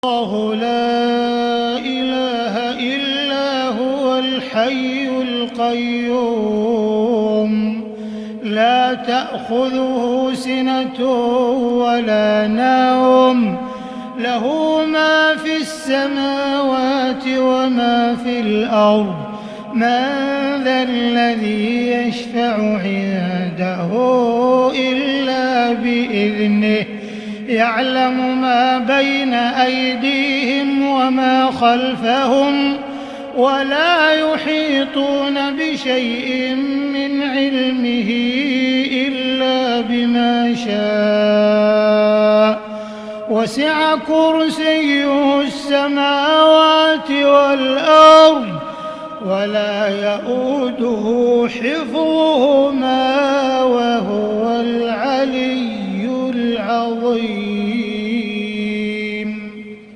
الله لا إله إلا هو الحي القيوم لا تأخذه سنة ولا نوم له ما في السماوات وما في الأرض من ذا الذي يشفع عنده إلا بإذنه يعلم ما بين أيديهم وما خلفهم ولا يحيطون بشيء من علمه إلا بما شاء وسع كرسيه السماوات والأرض ولا يؤوده حفظهما وهو العلي العظيم.